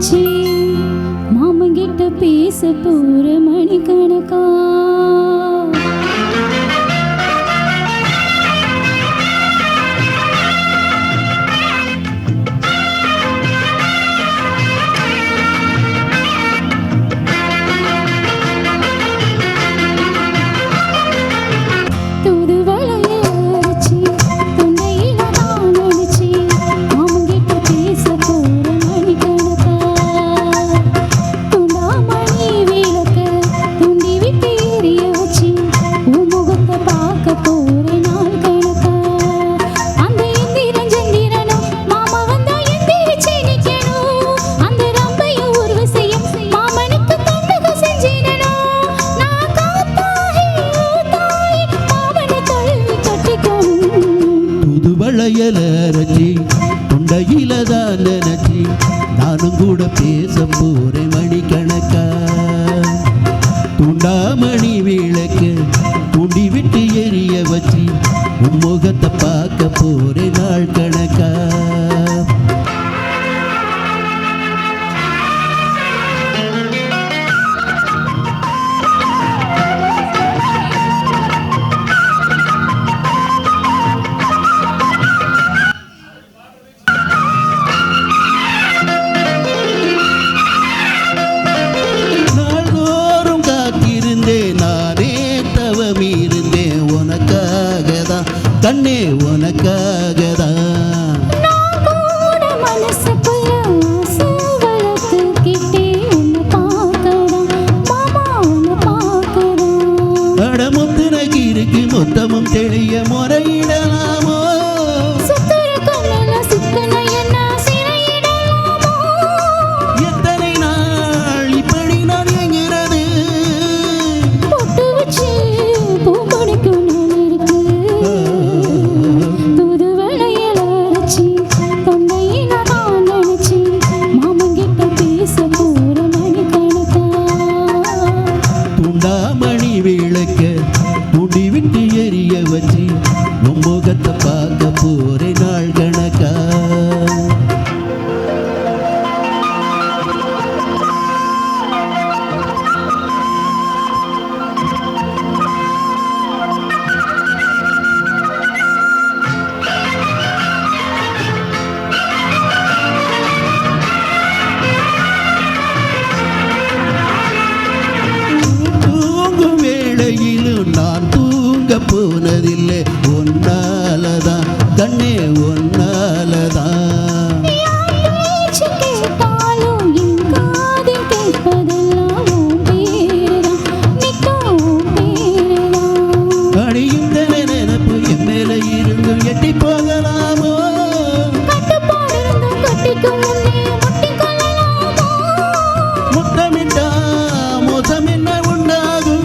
அரைச்சி மாமங்கிட்ட பேச போற மணிக்கணக்கா. அரைச்சி தொண்டையில தான் நினைச்சி நானும் கூட பேச போறேன் மணிக்கணக்கா. துண்டாமணி விளக்கு தூண்டி விட்டு எரிய வச்சு முகத்தை பார்க்க போறேன் நாள் கணக்கா. கண்ணே உனக்காகதான் அடமுத்துனக்கு இருக்கு மொத்தமும் தெளிய முறையிடலாமோ எத்தனை நாள் இப்படி நான் எங்கிறது மணி விளக்க துடி விட்டு எரிய வச்சு முகத்தை பார்க்க போறே நாள் கணக்கா. நான் தூங்க போனதில்லை ஒன்னாலதான் கண்ணே ஒன்னாலதான். அடிந்த நினைப்பு என் மேல இருந்து எட்டி போகலாமோ முத்தமிட்டா மோசம் என்ன உண்டாகும்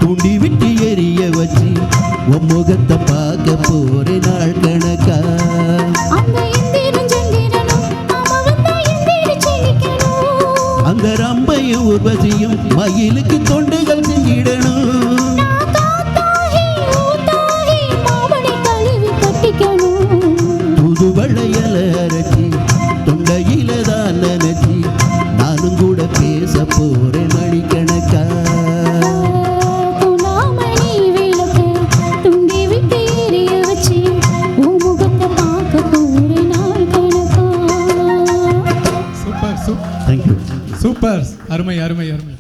தூண்டி விட்டு எரிய வச்சு உன் முகத்தை பார்க்க போறே நாள் கணக்கா. அந்த ரம்பையும் உர்வசியும் மயிலுக்கு தொண்டுகள் செஞ்சிடணும். புது வளையல அரைச்சி தொண்டையில தான் நினைச்சி நானும் கூட பேச போறேன் மணிக்கணக்கா. சூப்பர், அருமை அருமை அருமை.